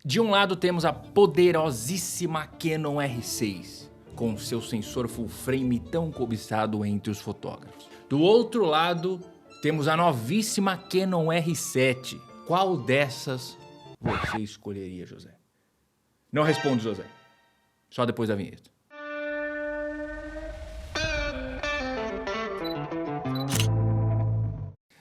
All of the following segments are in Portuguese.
De um lado temos a poderosíssima Canon R6, com seu sensor full frame tão cobiçado entre os fotógrafos. Do outro lado temos a novíssima Canon R7. Qual dessas você escolheria, José? Não responde, José. Só depois da vinheta.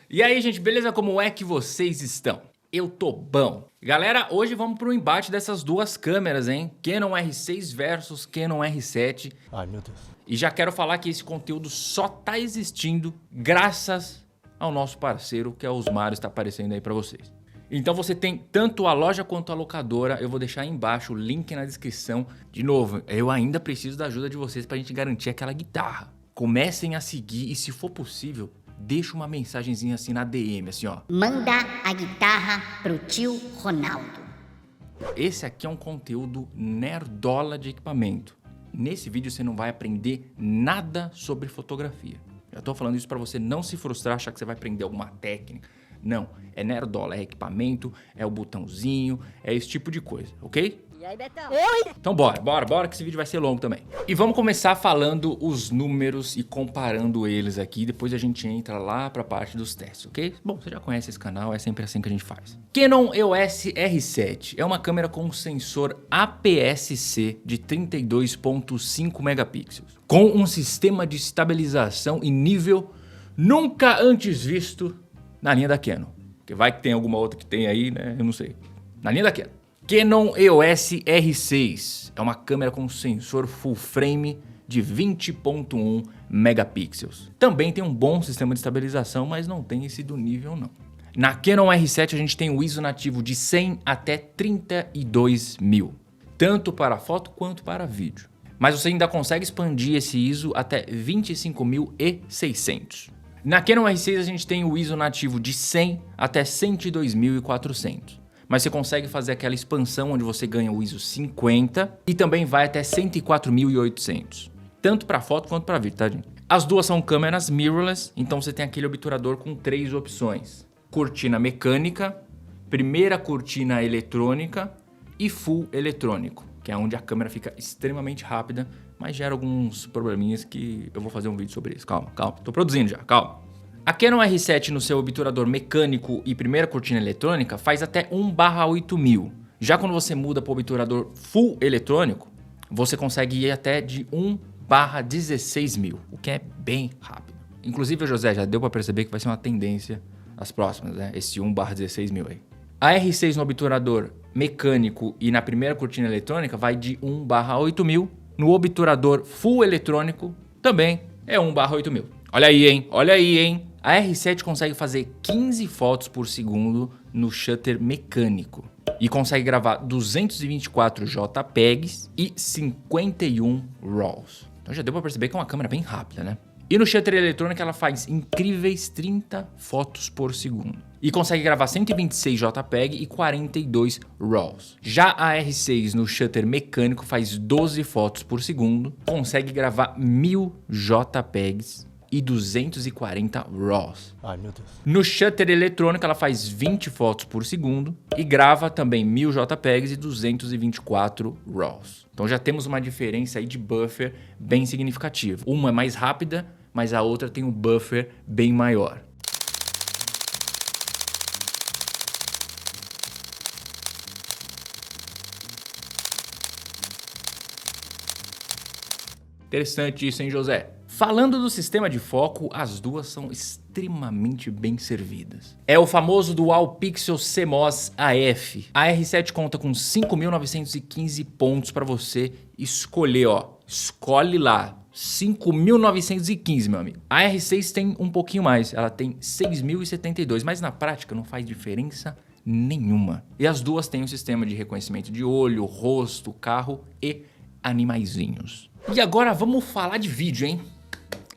E aí, gente, beleza? Como é que vocês estão? Eu tô bom. Galera, hoje vamos pro embate dessas duas câmeras, hein? Canon R6 versus Canon R7. Ai, meu Deus. E já quero falar que esse conteúdo só tá existindo graças ao nosso parceiro, que é o Osmário, está aparecendo aí pra vocês. Então você tem tanto a loja quanto a locadora, eu vou deixar aí embaixo o link na descrição. De novo, eu ainda preciso da ajuda de vocês pra gente garantir aquela guitarra. Comecem a seguir e, se for possível, deixa uma mensagenzinha assim na DM, assim ó. Manda a guitarra pro tio Ronaldo. Esse aqui é um conteúdo nerdola de equipamento. Nesse vídeo você não vai aprender nada sobre fotografia. Já tô falando isso pra você não se frustrar, achar que você vai aprender alguma técnica. Não, é nerdola, é equipamento, é o botãozinho, é esse tipo de coisa, ok? E aí, Betão? Então bora que esse vídeo vai ser longo também. E vamos começar falando os números e comparando eles aqui, depois a gente entra lá pra parte dos testes, ok? Bom, você já conhece esse canal, é sempre assim que a gente faz. Canon EOS R7 é uma câmera com sensor APS-C de 32.5 megapixels, com um sistema de estabilização em nível nunca antes visto na linha da Canon. Porque vai que tem alguma outra que tem aí, né? Eu não sei. Na linha da Canon. Canon EOS R6 é uma câmera com sensor full frame de 20.1 megapixels. Também tem um bom sistema de estabilização, mas não tem esse do nível não. Na Canon R7 a gente tem o ISO nativo de 100 até 32.000, tanto para foto quanto para vídeo. Mas você ainda consegue expandir esse ISO até 25.600. Na Canon R6 a gente tem o ISO nativo de 100 até 102.400. Mas você consegue fazer aquela expansão onde você ganha o ISO 50 e também vai até 104.800. Tanto para foto quanto para vídeo, tá, gente? As duas são câmeras mirrorless, então você tem aquele obturador com 3 opções. Cortina mecânica, primeira cortina eletrônica e full eletrônico, que é onde a câmera fica extremamente rápida, mas gera alguns probleminhas que eu vou fazer um vídeo sobre isso. Calma, tô produzindo já, calma. A Canon R7 no seu obturador mecânico e primeira cortina eletrônica faz até 1/8000. Já quando você muda para o obturador full eletrônico, você consegue ir até de 1/16000, o que é bem rápido. Inclusive, José, já deu para perceber que vai ser uma tendência as próximas, né? Esse 1/16000 aí. A R6 no obturador mecânico e na primeira cortina eletrônica vai de 1/8000. No obturador full eletrônico também é 1/8000. Olha aí, hein? Olha aí, hein? A R7 consegue fazer 15 fotos por segundo no shutter mecânico e consegue gravar 224 JPEGs e 51 RAWs. Então já deu para perceber que é uma câmera bem rápida, né? E no shutter eletrônico ela faz incríveis 30 fotos por segundo e consegue gravar 126 JPEG e 42 RAWs. Já a R6 no shutter mecânico faz 12 fotos por segundo, consegue gravar 1000 JPEGs e 240 RAWs. Ai, meu Deus. No shutter eletrônico ela faz 20 fotos por segundo e grava também 1000 JPEGs e 224 RAWs. Então já temos uma diferença aí de buffer bem significativa. Uma é mais rápida, mas a outra tem um buffer bem maior. Interessante isso, hein, José? Falando do sistema de foco, as duas são extremamente bem servidas. É o famoso Dual Pixel CMOS AF. A R7 conta com 5.915 pontos para você escolher, ó. Escolhe lá. 5.915, meu amigo. A R6 tem um pouquinho mais, ela tem 6.072, mas na prática não faz diferença nenhuma. E as duas têm um sistema de reconhecimento de olho, rosto, carro e animaizinhos. E agora vamos falar de vídeo, hein?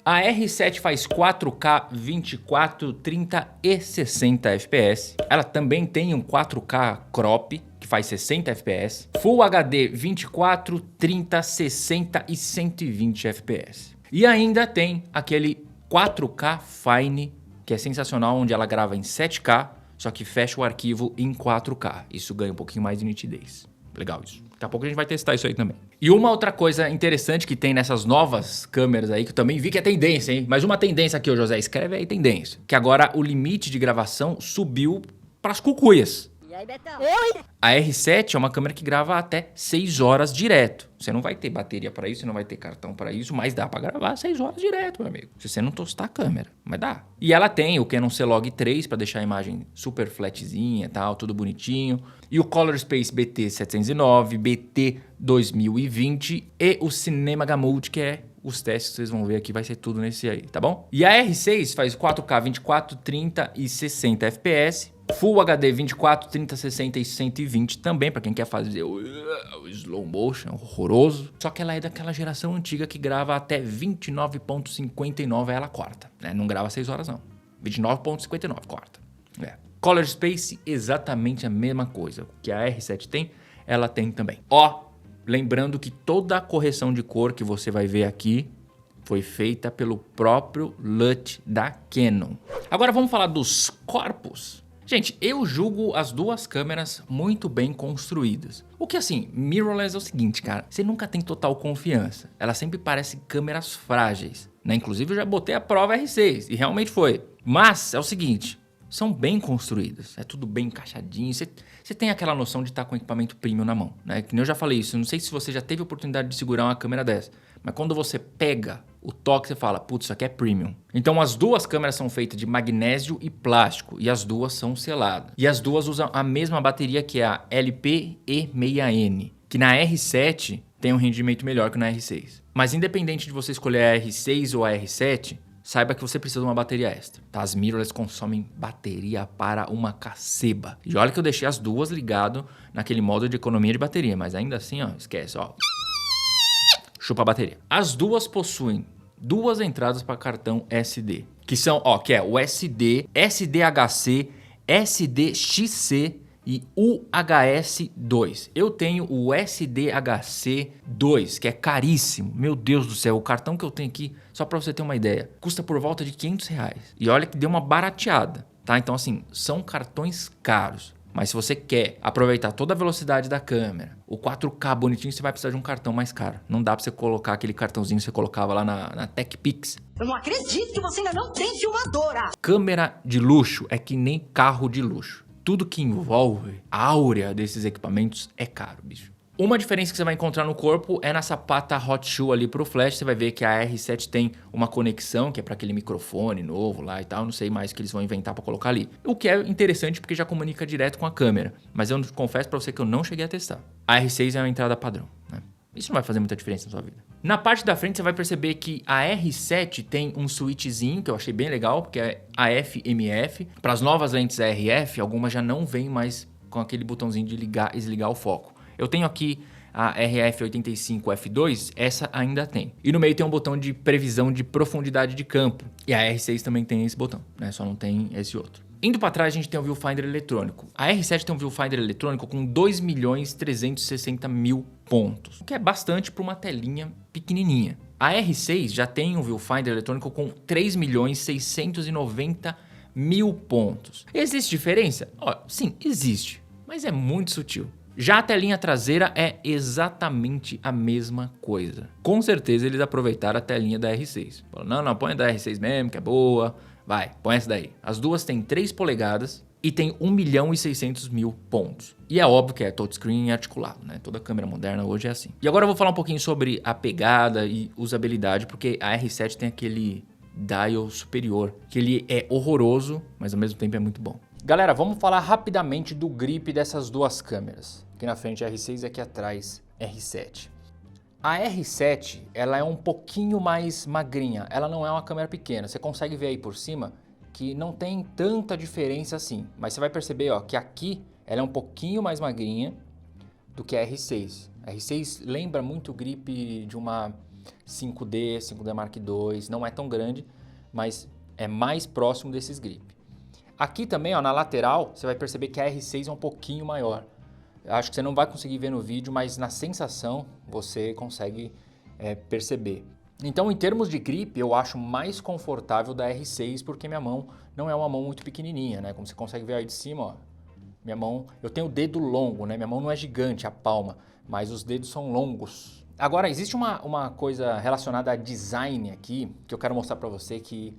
A R7 faz 4K, 24, 30 e 60 FPS. Ela também tem um 4K crop, que faz 60 FPS. Full HD 24, 30, 60 e 120 FPS. E ainda tem aquele 4K Fine, que é sensacional, onde ela grava em 7K, só que fecha o arquivo em 4K. Isso ganha um pouquinho mais de nitidez. Legal isso. Daqui a pouco a gente vai testar isso aí também. E uma outra coisa interessante que tem nessas novas câmeras aí, que eu também vi que é tendência, hein? Mas uma tendência aqui, ô José, escreve aí tendência. Que agora o limite de gravação subiu pras cucuias. E aí, Betão? A R7 é uma câmera que grava até 6 horas direto. Você não vai ter bateria para isso, você não vai ter cartão para isso, mas dá para gravar 6 horas direto, meu amigo. Se você não tostar a câmera, mas dá. E ela tem o Canon C-Log 3 para deixar a imagem super flatzinha e tal, tudo bonitinho. E o Color Space BT709, BT2020 e o Cinema Gamut, que é os testes que vocês vão ver aqui, vai ser tudo nesse aí, tá bom? E a R6 faz 4K 24, 30 e 60 FPS. Full HD 24, 30, 60 e 120 também, pra quem quer fazer o slow motion horroroso. Só que ela é daquela geração antiga que grava até 29.59, ela corta, né? Não grava 6 horas não. 29.59, corta. Color Space, exatamente a mesma coisa. O que a R7 tem, ela tem também. Ó, lembrando que toda a correção de cor que você vai ver aqui foi feita pelo próprio LUT da Canon. Agora vamos falar dos corpos. Gente, eu julgo as duas câmeras muito bem construídas. O que assim, mirrorless é o seguinte, cara, você nunca tem total confiança. Elas sempre parecem câmeras frágeis, né? Inclusive eu já botei a prova R6 e realmente foi. Mas é o seguinte, são bem construídas, é tudo bem encaixadinho. Você tem aquela noção de estar com equipamento premium na mão, né? Que nem eu já falei isso, não sei se você já teve a oportunidade de segurar uma câmera dessa, mas quando você pega o toque, você fala, putz, isso aqui é premium. Então as duas câmeras são feitas de magnésio e plástico e as duas são seladas. E as duas usam a mesma bateria que é a LP-E6N, que na R7 tem um rendimento melhor que na R6. Mas independente de você escolher a R6 ou a R7, saiba que você precisa de uma bateria extra, tá? As mirrorless consomem bateria para uma caceba. E olha que eu deixei as duas ligado naquele modo de economia de bateria, mas ainda assim, ó, esquece, ó. Chupa a bateria. As duas possuem duas entradas para cartão SD, que são, ó, que é o SD, SDHC, SDXC e UHS-2. Eu tenho o SDHC-2, que é caríssimo. Meu Deus do céu, o cartão que eu tenho aqui, só para você ter uma ideia, custa por volta de R$500. E olha que deu uma barateada, tá? Então assim, são cartões caros. Mas se você quer aproveitar toda a velocidade da câmera, o 4K bonitinho, você vai precisar de um cartão mais caro. Não dá pra você colocar aquele cartãozinho que você colocava lá na TechPix. Eu não acredito que você ainda não tem filmadora. Câmera de luxo é que nem carro de luxo. Tudo que envolve a áurea desses equipamentos é caro, bicho. Uma diferença que você vai encontrar no corpo é na sapata Hot Shoe ali pro flash. Você vai ver que a R7 tem uma conexão, que é para aquele microfone novo lá e tal. Não sei mais o que eles vão inventar para colocar ali. O que é interessante porque já comunica direto com a câmera. Mas eu confesso para você que eu não cheguei a testar. A R6 é uma entrada padrão, né? Isso não vai fazer muita diferença na sua vida. Na parte da frente você vai perceber que a R7 tem um switchzinho que eu achei bem legal, porque é AF/MF. Para as novas lentes RF, algumas já não vêm mais com aquele botãozinho de ligar e desligar o foco. Eu tenho aqui a RF85F2, essa ainda tem. E no meio tem um botão de previsão de profundidade de campo. E a R6 também tem esse botão, né? Só não tem esse outro. Indo para trás, a gente tem o viewfinder eletrônico. A R7 tem um viewfinder eletrônico com 2.360.000 pontos, o que é bastante para uma telinha pequenininha. A R6 já tem um viewfinder eletrônico com 3.690.000 pontos. Existe diferença? Sim, existe, mas é muito sutil. Já a telinha traseira é exatamente a mesma coisa. Com certeza eles aproveitaram a telinha da R6. Falaram, não, põe a da R6 mesmo, que é boa. Vai, põe essa daí. As duas têm 3 polegadas e tem 1.600.000 pontos. E é óbvio que é touchscreen articulado, né? Toda câmera moderna hoje é assim. E agora eu vou falar um pouquinho sobre a pegada e usabilidade, porque a R7 tem aquele dial superior, que ele é horroroso, mas ao mesmo tempo é muito bom. Galera, vamos falar rapidamente do grip dessas duas câmeras. Aqui na frente R6 e aqui atrás R7. A R7, ela é um pouquinho mais magrinha, ela não é uma câmera pequena. Você consegue ver aí por cima que não tem tanta diferença assim. Mas você vai perceber, ó, que aqui ela é um pouquinho mais magrinha do que a R6. A R6 lembra muito o grip de uma 5D Mark II, não é tão grande, mas é mais próximo desses grip. Aqui também, ó, na lateral, você vai perceber que a R6 é um pouquinho maior. Acho que você não vai conseguir ver no vídeo, mas na sensação você consegue perceber. Então, em termos de grip, eu acho mais confortável da R6 porque minha mão não é uma mão muito pequenininha, né? Como você consegue ver aí de cima, ó. Minha mão, eu tenho o dedo longo, né? Minha mão não é gigante, a palma, mas os dedos são longos. Agora, existe uma coisa relacionada a design aqui que eu quero mostrar pra você que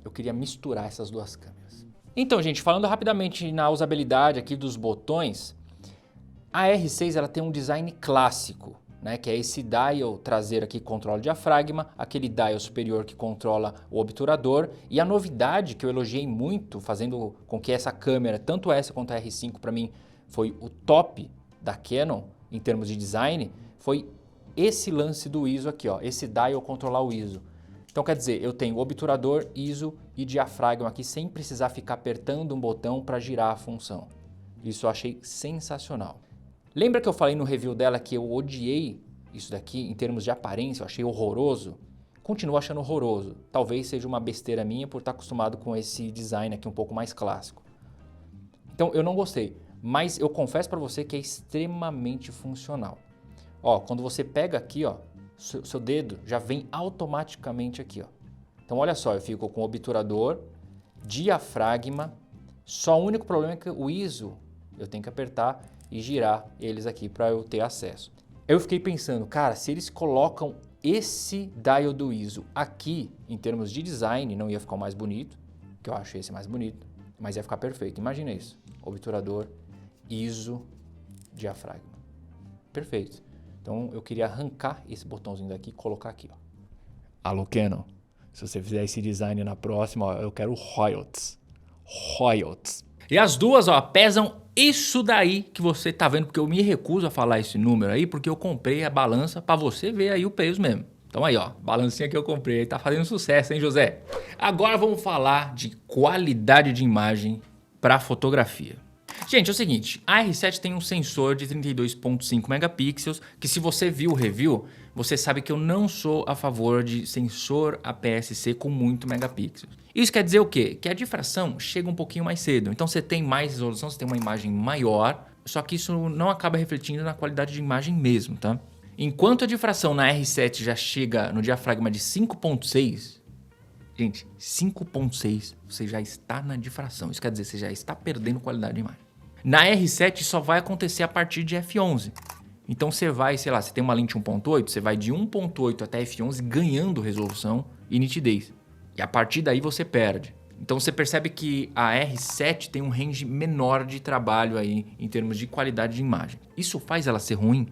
eu queria misturar essas duas câmeras. Então, gente, falando rapidamente na usabilidade aqui dos botões, a R6 ela tem um design clássico, né, que é esse dial traseiro aqui que controla o diafragma, aquele dial superior que controla o obturador, e a novidade que eu elogiei muito, fazendo com que essa câmera, tanto essa quanto a R5 para mim foi o top da Canon em termos de design, foi esse lance do ISO aqui, ó, esse dial controlar o ISO. Então quer dizer, eu tenho obturador, ISO e diafragma aqui sem precisar ficar apertando um botão para girar a função. Isso eu achei sensacional. Lembra que eu falei no review dela que eu odiei isso daqui em termos de aparência, eu achei horroroso? Continuo achando horroroso. Talvez seja uma besteira minha por estar acostumado com esse design aqui um pouco mais clássico. Então eu não gostei, mas eu confesso para você que é extremamente funcional. Ó, quando você pega aqui, ó, seu dedo já vem automaticamente aqui, ó. Então olha só, eu fico com obturador, diafragma, só o único problema é que o ISO eu tenho que apertar e girar eles aqui para eu ter acesso. Eu fiquei pensando, cara, se eles colocam esse dial do ISO aqui, em termos de design, não ia ficar o mais bonito, que eu acho esse mais bonito, mas ia ficar perfeito. Imagina isso, obturador, ISO, diafragma. Perfeito. Então eu queria arrancar esse botãozinho daqui e colocar aqui, ó. Alô, Canon, se você fizer esse design na próxima, ó, eu quero royalties. Royalties. E as duas, ó, pesam isso daí que você tá vendo, porque eu me recuso a falar esse número aí, porque eu comprei a balança para você ver aí o peso mesmo. Então aí, ó, balancinha que eu comprei, tá fazendo sucesso, hein, José? Agora vamos falar de qualidade de imagem para fotografia. Gente, é o seguinte, a R7 tem um sensor de 32.5 megapixels, que se você viu o review, você sabe que eu não sou a favor de sensor APS-C com muito megapixels. Isso quer dizer o quê? Que a difração chega um pouquinho mais cedo, então você tem mais resolução, você tem uma imagem maior, só que isso não acaba refletindo na qualidade de imagem mesmo, tá? Enquanto a difração na R7 já chega no diafragma de 5.6, gente, 5.6 você já está na difração, isso quer dizer, você já está perdendo qualidade de imagem. Na R7 só vai acontecer a partir de f11. Então você vai, sei lá, você tem uma lente 1.8, você vai de 1.8 até f11 ganhando resolução e nitidez. E a partir daí você perde. Então você percebe que a R7 tem um range menor de trabalho aí em termos de qualidade de imagem. Isso faz ela ser ruim?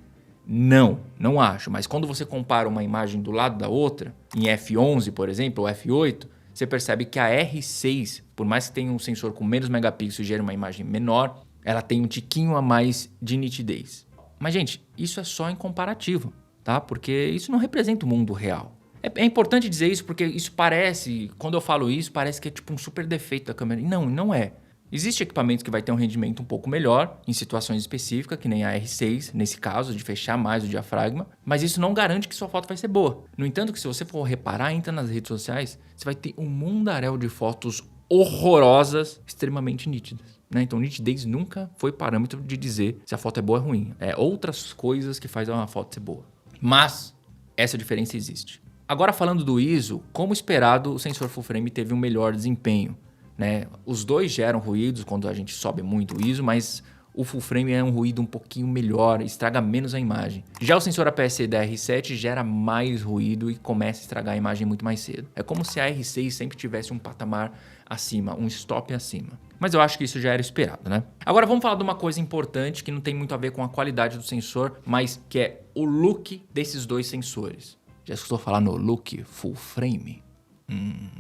Não, não acho. Mas quando você compara uma imagem do lado da outra, em f11, por exemplo, ou f8, você percebe que a R6, por mais que tenha um sensor com menos megapixels e gere uma imagem menor, ela tem um tiquinho a mais de nitidez. Mas, gente, isso é só em comparativo, tá? Porque isso não representa o mundo real. É importante dizer isso porque isso parece, quando eu falo isso, parece que é tipo um super defeito da câmera. Não, não é. Existem equipamentos que vai ter um rendimento um pouco melhor em situações específicas, que nem a R6, nesse caso, de fechar mais o diafragma, mas isso não garante que sua foto vai ser boa. No entanto, que se você for reparar, entra nas redes sociais, você vai ter um mundaréu de fotos horrorosas, extremamente nítidas. Né? Então, nitidez nunca foi parâmetro de dizer se a foto é boa ou ruim. É outras coisas que fazem uma foto ser boa. Mas essa diferença existe. Agora, falando do ISO, como esperado, o sensor full frame teve um melhor desempenho. Né? Os dois geram ruídos quando a gente sobe muito o ISO, mas o full frame é um ruído um pouquinho melhor, estraga menos a imagem. Já o sensor APS-C da R7 gera mais ruído e começa a estragar a imagem muito mais cedo. É como se a R6 sempre tivesse um patamar acima, um stop acima. Mas eu acho que isso já era esperado, né? Agora vamos falar de uma coisa importante que não tem muito a ver com a qualidade do sensor, mas que é o look desses dois sensores. Já escutou falar no look full frame?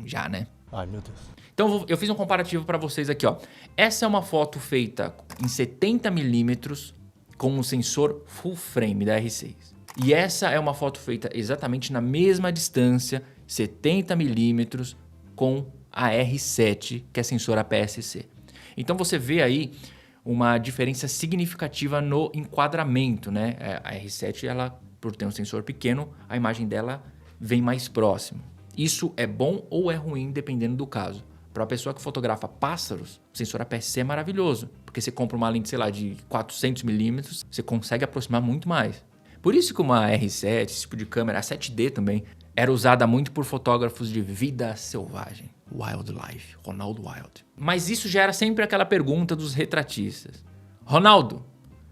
Já, né? Ai, meu Deus. Então eu fiz um comparativo para vocês aqui, ó. Essa é uma foto feita em 70mm com o sensor full frame da R6. E essa é uma foto feita exatamente na mesma distância, 70mm, com a R7, que é sensor APS-C. Então você vê aí uma diferença significativa no enquadramento, né? A R7, ela, por ter um sensor pequeno, a imagem dela vem mais próximo. Isso é bom ou é ruim, dependendo do caso. Para uma pessoa que fotografa pássaros, o sensor APS-C é maravilhoso, porque você compra uma lente, sei lá, de 400mm, você consegue aproximar muito mais. Por isso que uma R7, esse tipo de câmera, a 7D também, era usada muito por fotógrafos de vida selvagem. Wildlife, Ronaldo Wild. Mas isso já era sempre aquela pergunta dos retratistas. Ronaldo,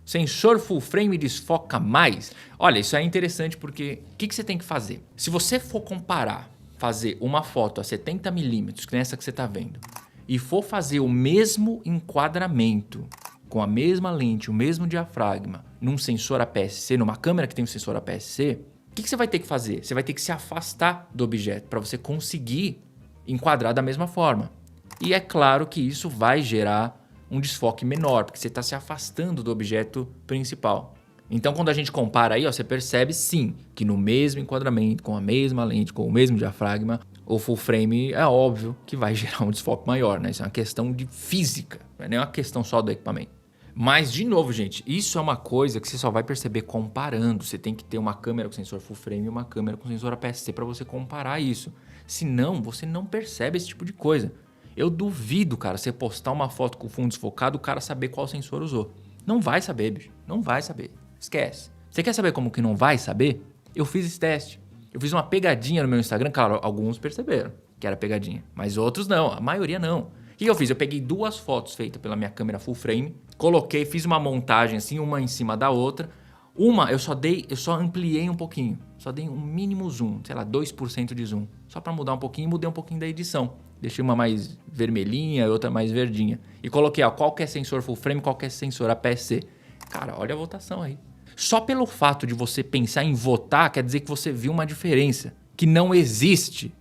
sensor full frame desfoca mais? Olha, isso é interessante porque o que você tem que fazer? Se você for comparar, fazer uma foto a 70mm, que é essa que você está vendo, e for fazer o mesmo enquadramento, com a mesma lente, o mesmo diafragma, num sensor APS-C, numa câmera que tem um sensor APS-C, o que você vai ter que fazer? Você vai ter que se afastar do objeto para você conseguir enquadrar da mesma forma. E é claro que isso vai gerar um desfoque menor, porque você está se afastando do objeto principal. Então, quando a gente compara aí, ó, você percebe sim que no mesmo enquadramento, com a mesma lente, com o mesmo diafragma, o full frame é óbvio que vai gerar um desfoque maior, né? Isso é uma questão de física, não é nem uma questão só do equipamento. Mas, de novo, gente, isso é uma coisa que você só vai perceber comparando. Você tem que ter uma câmera com sensor full frame e uma câmera com sensor APS-C para você comparar isso. Senão, você não percebe esse tipo de coisa. Eu duvido, cara, você postar uma foto com fundo desfocado, o cara saber qual sensor usou. Não vai saber, bicho. Não vai saber. Esquece. Você quer saber como que não vai saber? Eu fiz esse teste. Eu fiz uma pegadinha no meu Instagram. Claro, alguns perceberam que era pegadinha, mas outros não. A maioria não. O que eu fiz? Eu peguei 2 fotos feitas pela minha câmera full frame, coloquei, fiz uma montagem assim, uma em cima da outra. Uma, eu só ampliei um pouquinho. Só dei um mínimo zoom, sei lá, 2% de zoom. Só para mudar um pouquinho, mudei um pouquinho da edição. Deixei uma mais vermelhinha e outra mais verdinha. E coloquei, ó, qual que é sensor full frame, qual que é sensor APS-C. Cara, olha a votação aí. Só pelo fato de você pensar em votar, quer dizer que você viu uma diferença. Que não existe,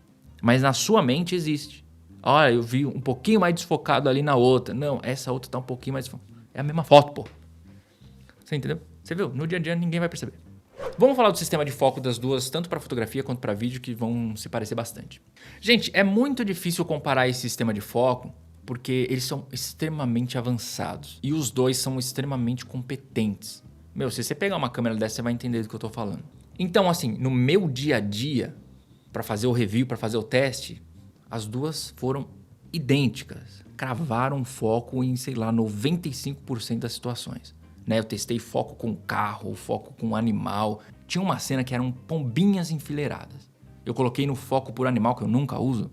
mas na sua mente existe. Olha, eu vi um pouquinho mais desfocado ali na outra. Não, essa outra tá um pouquinho mais desfocada. É a mesma foto, pô. Você entendeu? Você viu? No dia a dia ninguém vai perceber. Vamos falar do sistema de foco das duas, tanto para fotografia quanto para vídeo, que vão se parecer bastante. Gente, é muito difícil comparar esse sistema de foco, porque eles são extremamente avançados. E os dois são extremamente competentes. Meu, se você pegar uma câmera dessa, você vai entender do que eu tô falando. Então, assim, no meu dia a dia, para fazer o review, para fazer o teste, as duas foram idênticas. Cravaram foco em, sei lá, 95% das situações. Né? Eu testei foco com carro, foco com animal. Tinha uma cena que eram pombinhas enfileiradas. Eu coloquei no foco por animal, que eu nunca uso.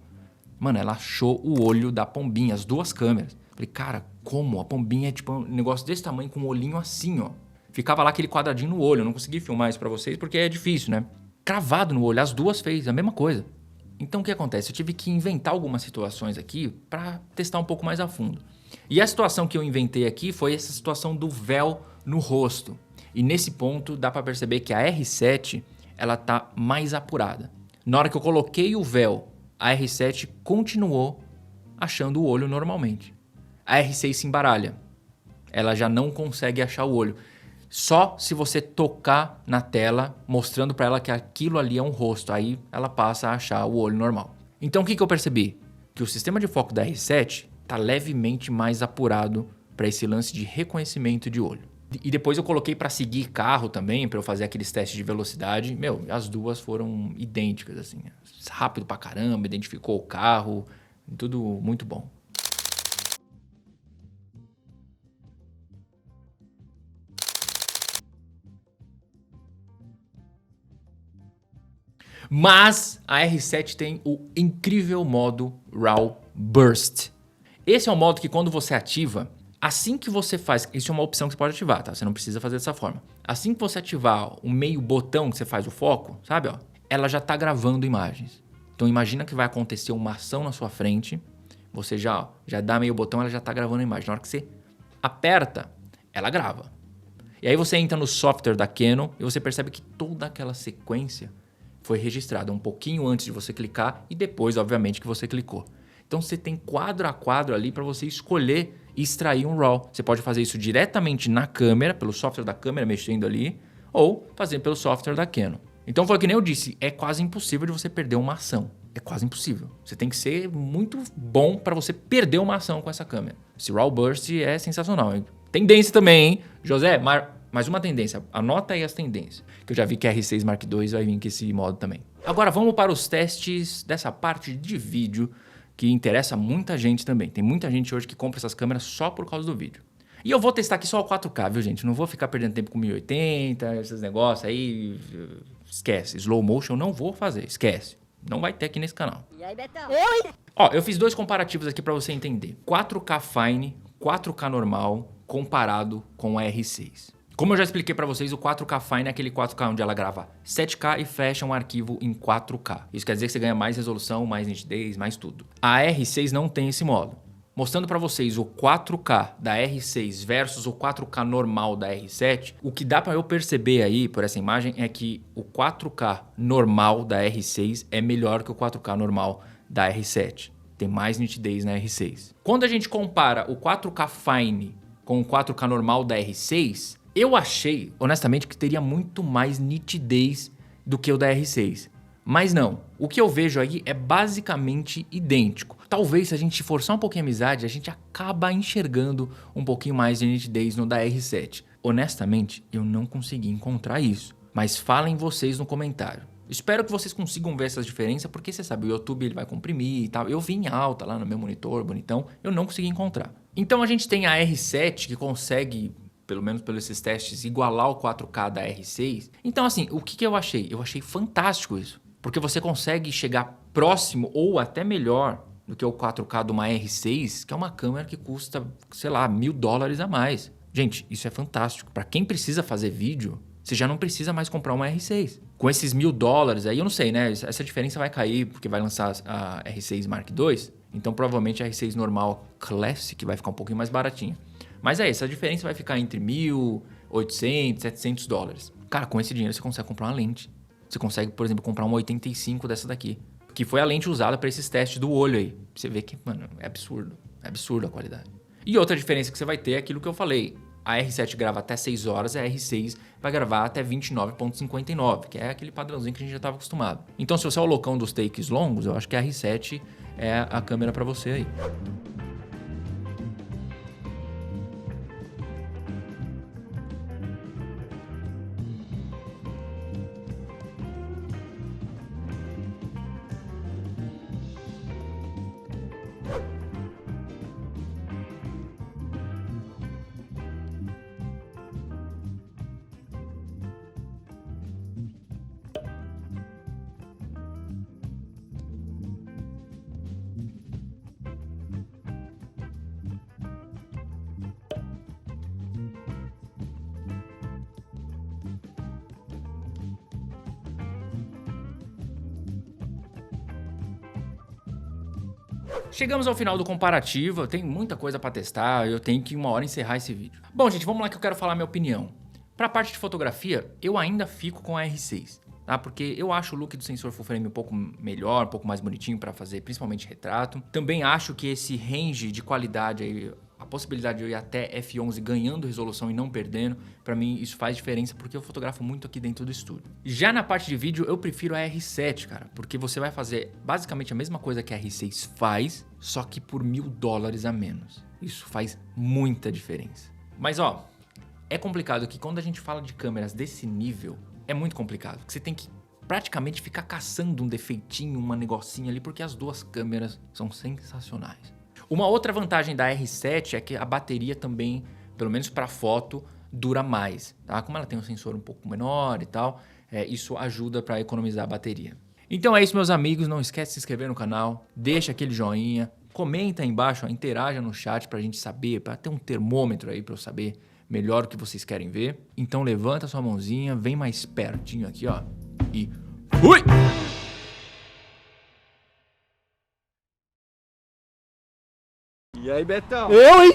Mano, ela achou o olho da pombinha, as duas câmeras. Falei, cara, como? A pombinha é tipo um negócio desse tamanho, com um olhinho assim, ó. Ficava lá aquele quadradinho no olho. Eu não consegui filmar isso pra vocês, porque é difícil, né? Cravado no olho, as duas fez a mesma coisa. Então, o que acontece? Eu tive que inventar algumas situações aqui pra testar um pouco mais a fundo. E a situação que eu inventei aqui foi essa situação do véu no rosto. E nesse ponto dá para perceber que a R7 ela tá mais apurada. Na hora que eu coloquei o véu, a R7 continuou achando o olho normalmente. A R6 se embaralha. Ela já não consegue achar o olho. Só se você tocar na tela, mostrando para ela que aquilo ali é um rosto. Aí ela passa a achar o olho normal. Então o que eu percebi? Que o sistema de foco da R7 tá levemente mais apurado para esse lance de reconhecimento de olho. E depois eu coloquei para seguir carro também, para eu fazer aqueles testes de velocidade. Meu, as duas foram idênticas, assim. Rápido pra caramba, identificou o carro, tudo muito bom. Mas a R7 tem o incrível modo RAW Burst. Esse é um modo que quando você ativa, assim que você faz... Isso é uma opção que você pode ativar, tá? Você não precisa fazer dessa forma. Assim que você ativar o meio botão que você faz o foco, sabe, ó? Ela já tá gravando imagens. Então imagina que vai acontecer uma ação na sua frente, você já dá meio botão, ela já tá gravando a imagem. Na hora que você aperta, ela grava. E aí você entra no software da Canon e você percebe que toda aquela sequência foi registrada um pouquinho antes de você clicar e depois, obviamente, que você clicou. Então você tem quadro a quadro ali para você escolher e extrair um RAW. Você pode fazer isso diretamente na câmera, pelo software da câmera mexendo ali, ou fazer pelo software da Canon. Então foi que nem eu disse, é quase impossível de você perder uma ação. É quase impossível. Você tem que ser muito bom para você perder uma ação com essa câmera. Esse RAW Burst é sensacional. Hein? Tendência também, hein? José, mais uma tendência. Anota aí as tendências. Que eu já vi que a R6 Mark II vai vir com esse modo também. Agora vamos para os testes dessa parte de vídeo que interessa muita gente também. Tem muita gente hoje que compra essas câmeras só por causa do vídeo. E eu vou testar aqui só o 4K, viu, gente? Não vou ficar perdendo tempo com 1080, esses negócios aí, esquece. Slow motion eu não vou fazer, esquece. Não vai ter aqui nesse canal. E aí, Betão? Ó, eu fiz 2 comparativos aqui pra você entender. 4K Fine, 4K normal, comparado com a R6. Como eu já expliquei pra vocês, o 4K Fine é aquele 4K onde ela grava 7K e fecha um arquivo em 4K. Isso quer dizer que você ganha mais resolução, mais nitidez, mais tudo. A R6 não tem esse modo. Mostrando pra vocês o 4K da R6 versus o 4K normal da R7, o que dá pra eu perceber aí por essa imagem é que o 4K normal da R6 é melhor que o 4K normal da R7. Tem mais nitidez na R6. Quando a gente compara o 4K Fine com o 4K normal da R6, eu achei, honestamente, que teria muito mais nitidez do que o da R6. Mas não, o que eu vejo aí é basicamente idêntico. Talvez se a gente forçar um pouquinho a amizade, a gente acaba enxergando um pouquinho mais de nitidez no da R7. Honestamente, eu não consegui encontrar isso. Mas falem vocês no comentário. Espero que vocês consigam ver essas diferenças, porque você sabe, o YouTube ele vai comprimir e tal. Eu vi em alta lá no meu monitor, bonitão, eu não consegui encontrar. Então a gente tem a R7 que consegue, pelo menos pelos esses testes, igualar o 4K da R6. Então assim, o que eu achei? Eu achei fantástico isso. Porque você consegue chegar próximo ou até melhor do que o 4K de uma R6, que é uma câmera que custa, sei lá, $1.000 a mais. Gente, isso é fantástico. Para quem precisa fazer vídeo, você já não precisa mais comprar uma R6. Com esses $1.000 aí, eu não sei, né? Essa diferença vai cair porque vai lançar a R6 Mark II. Então, provavelmente a R6 normal Classic vai ficar um pouquinho mais baratinha. Mas essa diferença vai ficar entre $1.800, $700. Cara, com esse dinheiro você consegue comprar uma lente. Você consegue, por exemplo, comprar uma 85 dessa daqui. Que foi a lente usada para esses testes do olho aí. Você vê que, mano, é absurdo. É absurdo a qualidade. E outra diferença que você vai ter é aquilo que eu falei. A R7 grava até 6 horas, a R6 vai gravar até 29.59, que é aquele padrãozinho que a gente já estava acostumado. Então, se você é o loucão dos takes longos, eu acho que a R7 é a câmera para você aí. Chegamos ao final do comparativo, tem muita coisa para testar, eu tenho que uma hora encerrar esse vídeo. Bom, gente, vamos lá que eu quero falar minha opinião. Para a parte de fotografia, eu ainda fico com a R6, tá? Porque eu acho o look do sensor full frame um pouco melhor, um pouco mais bonitinho para fazer, principalmente retrato. Também acho que esse range de qualidade aí, a possibilidade de eu ir até f11 ganhando resolução e não perdendo, pra mim isso faz diferença porque eu fotografo muito aqui dentro do estúdio. Já na parte de vídeo eu prefiro a R7, cara, porque você vai fazer basicamente a mesma coisa que a R6 faz, só que por $1.000 a menos. Isso faz muita diferença. Mas ó, é complicado que quando a gente fala de câmeras desse nível, é muito complicado, porque você tem que praticamente ficar caçando um defeitinho, uma negocinho ali, porque as duas câmeras são sensacionais. Uma outra vantagem da R7 é que a bateria também, pelo menos para foto, dura mais, tá? Como ela tem um sensor um pouco menor e tal, isso ajuda para economizar a bateria. Então é isso, meus amigos, não esquece de se inscrever no canal, deixa aquele joinha, comenta aí embaixo, interaja no chat pra gente saber, para ter um termômetro aí para eu saber melhor o que vocês querem ver. Então levanta sua mãozinha, vem mais pertinho aqui, ó, e fui! E aí, Betão? Eu, hein?